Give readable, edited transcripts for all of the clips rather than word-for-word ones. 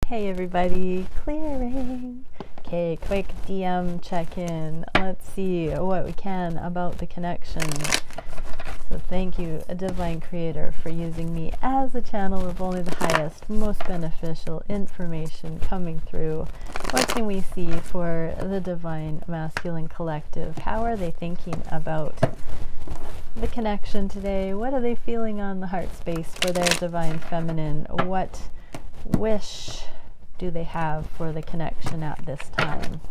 Hey everybody, clearing. Okay, quick DM check-in. Let's see what we can about the connection. So thank you, a divine creator, for using me as a channel of only the highest, most beneficial information coming through. What can we see for the divine masculine collective? How are they thinking about the connection today? What are they feeling on the heart space for their divine feminine? What wish do they have for the connection at this time?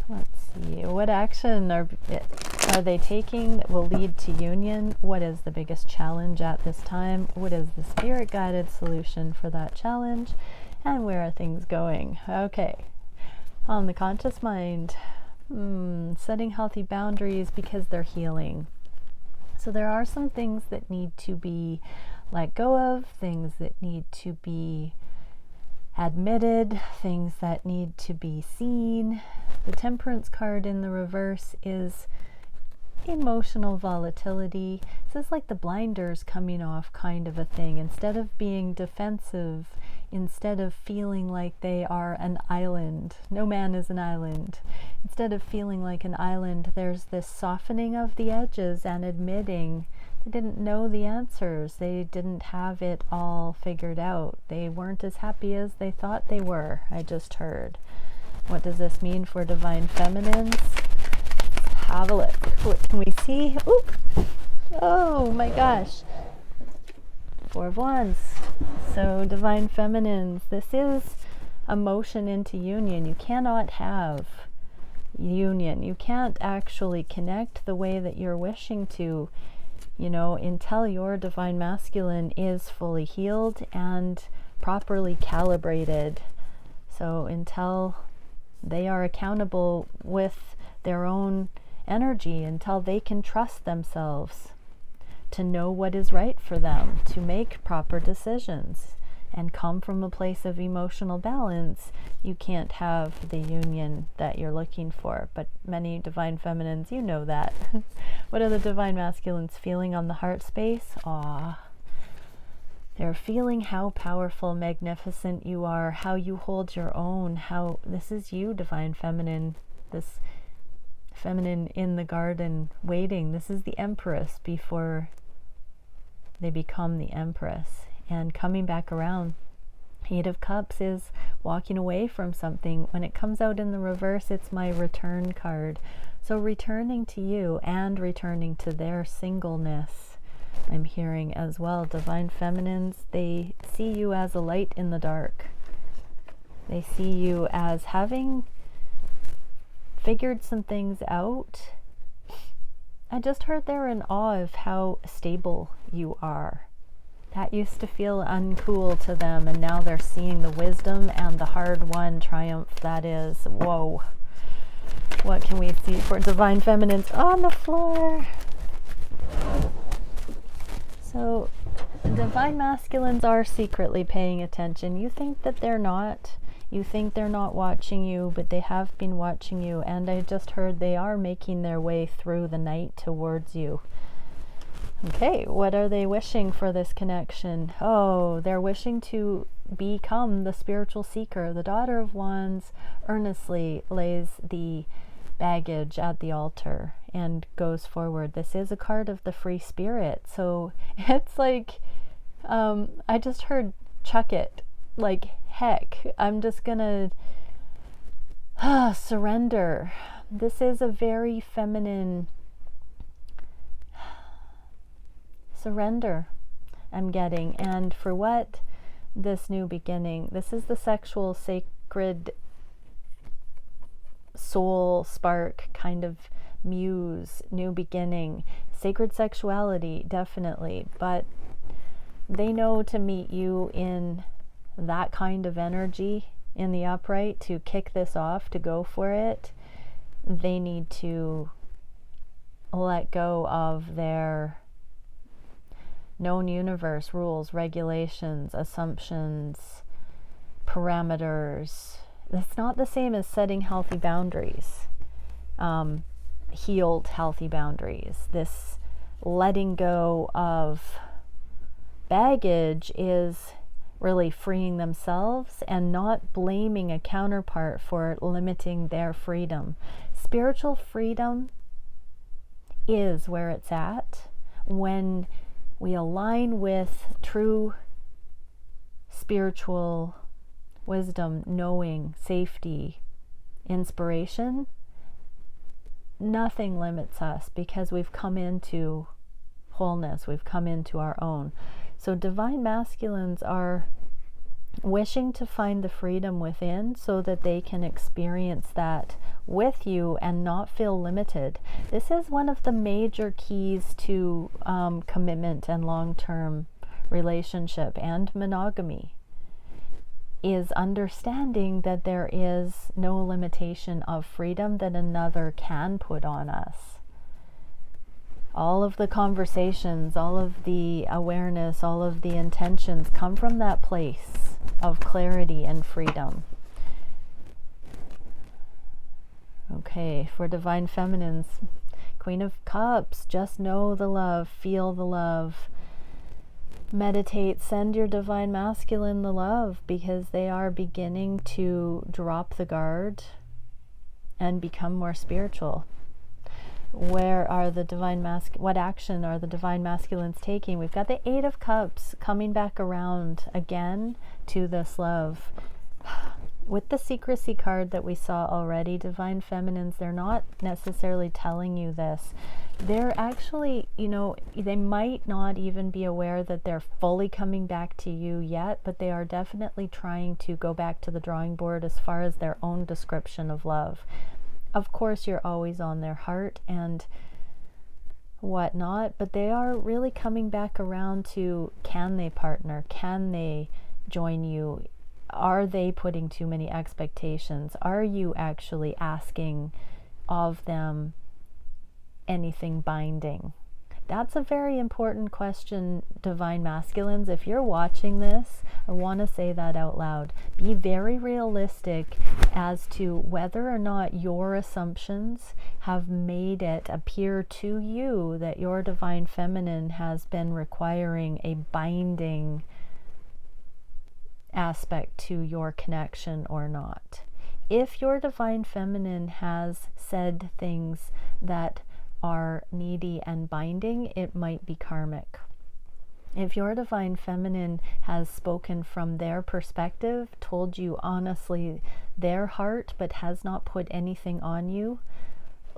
Let's see. What action are they taking that will lead to union? What is the biggest challenge at this time? What is the spirit guided solution for that challenge? And where are things going? Okay. On the conscious mind, setting healthy boundaries because they're healing. So there are some things that need to be let go of, things that need to be admitted, things that need to be seen. The Temperance card in the reverse is emotional volatility. This is like the blinders coming off kind of a thing. Instead of being defensive, instead of feeling like they are an island, no man is an island. Instead of feeling like an island, there's this softening of the edges and admitting they didn't know the answers. They didn't have it all figured out. They weren't as happy as they thought they were, I just heard. What does this mean for divine feminines? Have a look. What can we see? Ooh. Oh my gosh. Four of Wands. So divine feminines, this is a motion into union. You cannot have union. You can't actually connect the way that you're wishing to, until your divine masculine is fully healed and properly calibrated. So until they are accountable with their own energy, until they can trust themselves to know what is right for them, to make proper decisions and come from a place of emotional balance, you can't have the union that you're looking for. But many divine feminines, you know that. What are the divine masculines feeling on the heart space? They're feeling how powerful, magnificent you are, how you hold your own, how this is you, divine feminine, this feminine in the garden waiting. This is the Empress before they become the Empress and coming back around. Eight of Cups is walking away from something. When it comes out in the reverse, it's my return card. So returning to you and returning to their singleness, I'm hearing as well. Divine feminines, they see you as a light in the dark. They see you as having figured some things out. I just heard they're in awe of how stable you are. That used to feel uncool to them, and now they're seeing the wisdom and the hard-won triumph that is. Whoa. What can we see for divine feminines on the floor? So, divine masculines are secretly paying attention. You think that they're not. You think they're not watching you, but they have been watching you. And I just heard they are making their way through the night towards you. Okay, what are they wishing for this connection? Oh, they're wishing to become the spiritual seeker. The Daughter of Wands earnestly lays the baggage at the altar and goes forward. This is a card of the free spirit. So it's like, I just heard chuck it. Like, heck, I'm just gonna surrender. This is a very feminine surrender I'm getting. And for what? This new beginning. This is the sexual, sacred, soul spark kind of muse, new beginning. Sacred sexuality, definitely. But they know to meet you in that kind of energy in the upright, to kick this off, to go for it. They need to let go of their known universe, rules, regulations, assumptions, parameters. That's not the same as setting healthy boundaries, healed, healthy boundaries. This letting go of baggage is really freeing themselves and not blaming a counterpart for limiting their freedom. Spiritual freedom is where it's at when we align with true spiritual wisdom, knowing, safety, inspiration. Nothing limits us because we've come into wholeness, we've come into our own. So divine masculines are wishing to find the freedom within so that they can experience that with you and not feel limited. This is one of the major keys to commitment and long-term relationship and monogamy, is understanding that there is no limitation of freedom that another can put on us. All of the conversations, all of the awareness, all of the intentions come from that place of clarity and freedom. Okay, for divine feminines, Queen of Cups, just know the love, feel the love, meditate, send your divine masculine the love, because they are beginning to drop the guard and become more spiritual. Where are the divine what action are the divine masculines taking? We've got the Eight of Cups coming back around again to this love. With the secrecy card that we saw already, divine feminines, they're not necessarily telling you this. They're actually, you know, they might not even be aware that they're fully coming back to you yet, but they are definitely trying to go back to the drawing board as far as their own description of love. Of course, you're always on their heart and whatnot, but they are really coming back around to, can they partner? Can they join you? Are they putting too many expectations? Are you actually asking of them anything binding? That's a very important question, divine masculines. If you're watching this, I want to say that out loud. Be very realistic as to whether or not your assumptions have made it appear to you that your divine feminine has been requiring a binding aspect to your connection or not. If your divine feminine has said things that are needy and binding, it might be karmic. If your divine feminine has spoken from their perspective, told you honestly their heart, but has not put anything on you,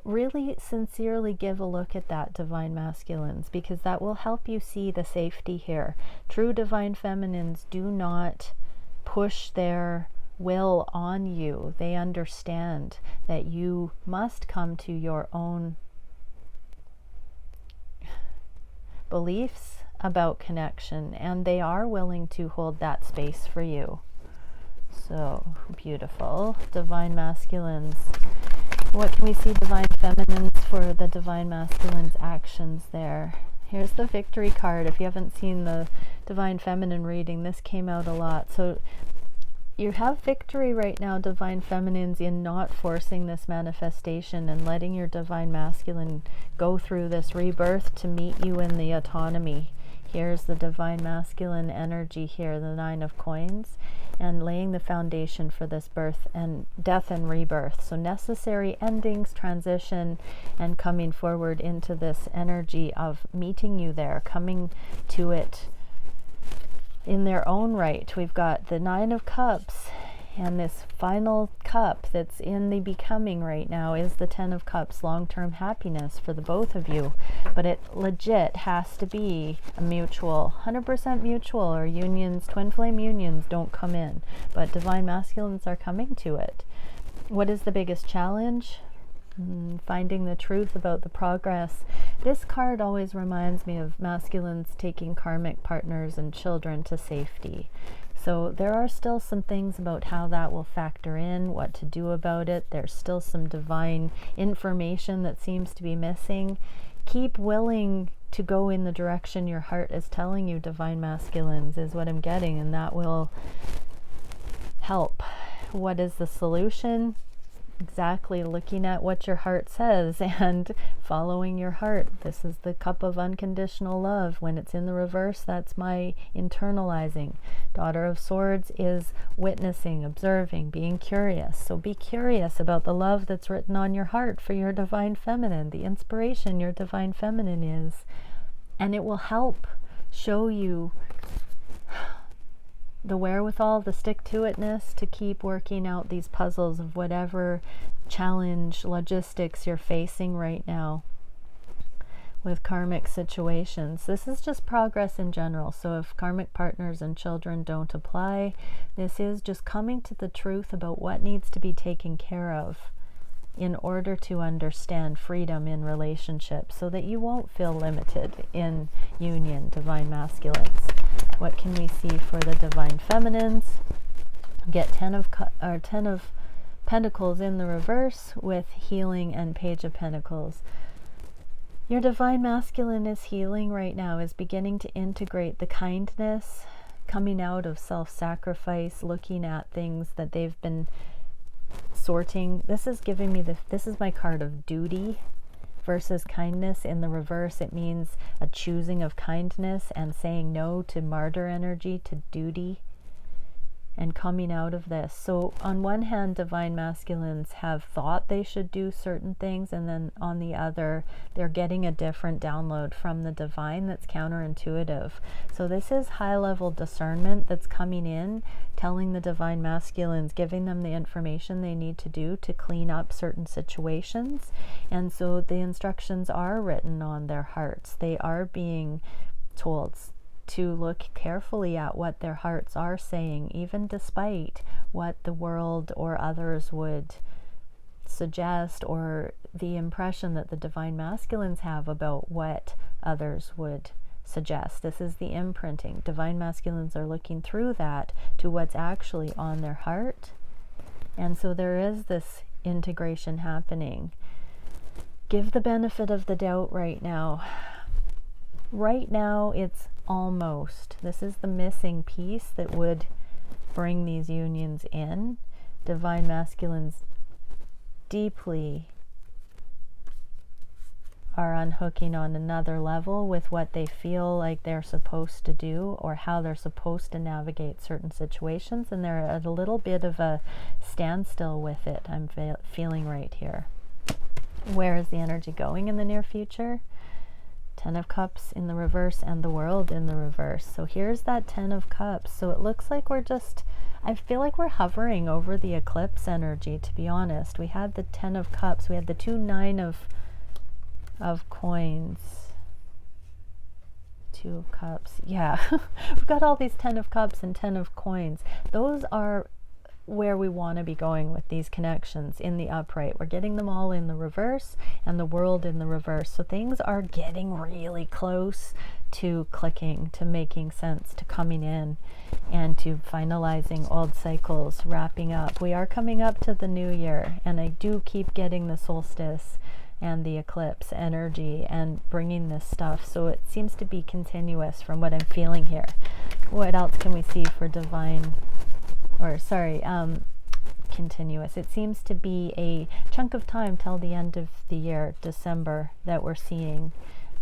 really sincerely give a look at that, divine masculines, because that will help you see the safety here. True divine feminines do not push their will on you. They understand that you must come to your own beliefs about connection, and they are willing to hold that space for you. So beautiful. Divine masculines. What can we see, divine feminines, for the divine masculines' actions there? Here's the victory card. If you haven't seen the divine feminine reading, this came out a lot. So you have victory right now, divine feminines, in not forcing this manifestation and letting your divine masculine go through this rebirth to meet you in the autonomy. Here's the divine masculine energy here, the Nine of Coins, and laying the foundation for this birth and death and rebirth. So necessary endings, transition, and coming forward into this energy of meeting you there, coming to it in their own right. We've got the Nine of Cups, and this final cup that's in the becoming right now is the Ten of Cups, long-term happiness for the both of you. But it legit has to be a mutual, 100% mutual, or unions, twin flame unions don't come in. But divine masculines are coming to it. What is the biggest challenge? Finding the truth about the progress. This card always reminds me of masculines taking karmic partners and children to safety. So there are still some things about how that will factor in, what to do about it. There's still some divine information that seems to be missing. Keep willing to go in the direction your heart is telling you, divine masculines, is what I'm getting, and that will help. What is the solution? exactly looking at what your heart says and following your heart. This is the cup of unconditional love. When it's in the reverse, that's my internalizing. Daughter of Swords is witnessing, observing, being curious. So be curious about the love that's written on your heart for your divine feminine, the inspiration your divine feminine is. And it will help show you the wherewithal, the stick-to-itness to keep working out these puzzles of whatever challenge, logistics you're facing right now with karmic situations. This is just progress in general. So if karmic partners and children don't apply, this is just coming to the truth about what needs to be taken care of in order to understand freedom in relationships, so that you won't feel limited in union, divine masculines. What can we see for the divine feminines? Get 10 of Pentacles in the reverse with healing and Page of Pentacles. Your divine masculine is healing right now, is beginning to integrate the kindness, coming out of self-sacrifice, looking at things that they've been sorting. This is giving me this is my card of duty versus kindness. In the reverse, it means a choosing of kindness and saying no to martyr energy, to duty, and coming out of this. So on one hand, divine masculines have thought they should do certain things, and then on the other, they're getting a different download from the divine that's counterintuitive. So this is high-level discernment that's coming in, telling the divine masculines, giving them the information they need to do to clean up certain situations. And so the instructions are written on their hearts. They are being told to look carefully at what their hearts are saying, even despite what the world or others would suggest, or the impression that the divine masculines have about what others would suggest. This is the imprinting. Divine masculines are looking through that to what's actually on their heart. And so there is this integration happening. Give the benefit of the doubt right now. Right now, it's almost. This is the missing piece that would bring these unions in. Divine masculines deeply are unhooking on another level with what they feel like they're supposed to do, or how they're supposed to navigate certain situations, and they're at a little bit of a standstill with it. I'm feeling right here. Where is the energy going in the near future? 10 of Cups in the reverse and the World in the reverse. So here's that 10 of Cups. So it looks like we're just, I feel like we're hovering over the eclipse energy, to be honest. We had the 10 of Cups. We had the 2 9 of coins. 2 of Cups. Yeah. We've got all these 10 of Cups and 10 of coins. Those are where we want to be going with these connections in the upright. We're getting them all in the reverse and the World in the reverse. So things are getting really close to clicking, to making sense, to coming in, and to finalizing old cycles, wrapping up. We are coming up to the new year, and I do keep getting the solstice and the eclipse energy and bringing this stuff. So it seems to be continuous from what I'm feeling here. What else can we see for divine, or sorry, continuous? It seems to be a chunk of time till the end of the year, December, that we're seeing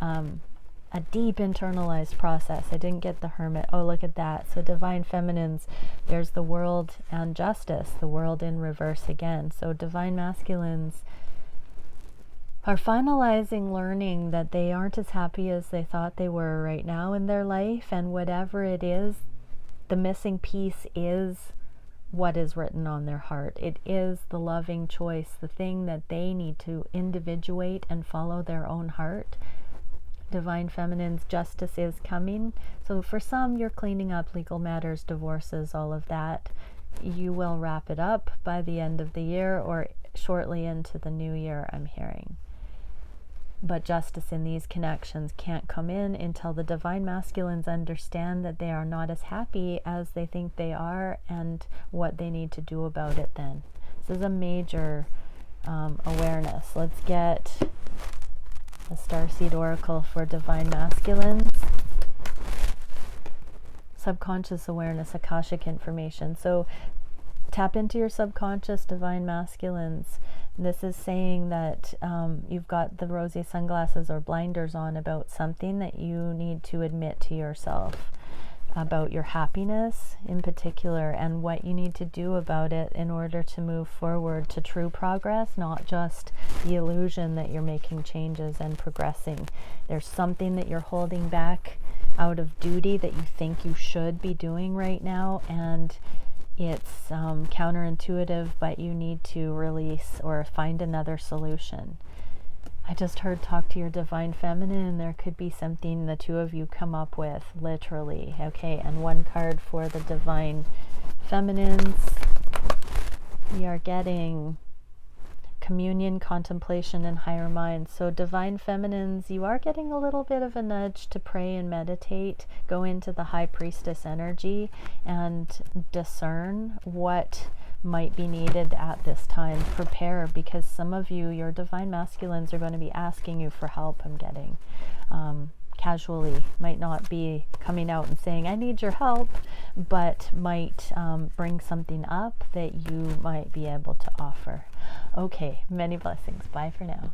a deep internalized process. I didn't get the Hermit. Oh, look at that. So divine feminines, there's the World and Justice, the World in reverse again. So divine masculines are finalizing learning that they aren't as happy as they thought they were right now in their life, and whatever it is, the missing piece is what is written on their heart. It is the loving choice, the thing that they need to individuate and follow their own heart. Divine feminines, justice is coming. So for some, you're cleaning up legal matters, divorces, all of that. You will wrap it up by the end of the year or shortly into the new year, I'm hearing. But justice in these connections can't come in until the divine masculines understand that they are not as happy as they think they are, and what they need to do about it then. This is a major awareness. Let's get a Starseed Oracle for divine masculines. Subconscious awareness, Akashic information. So tap into your subconscious, divine masculines. This is saying that you've got the rosy sunglasses or blinders on about something that you need to admit to yourself, about your happiness in particular, and what you need to do about it in order to move forward to true progress, not just the illusion that you're making changes and progressing. There's something that you're holding back out of duty that you think you should be doing right now, and it's counterintuitive, but you need to release or find another solution. I just heard talk to your divine feminine, and there could be something the two of you come up with, literally. Okay, and one card for the divine feminines. We are getting communion, contemplation, and higher mind. So divine feminines, you are getting a little bit of a nudge to pray and meditate, go into the high priestess energy and discern what might be needed at this time. Prepare, because some of you, your divine masculines, are going to be asking you for help. I'm getting casually, might not be coming out and saying I need your help, but might bring something up that you might be able to offer. Okay, many blessings. Bye for now.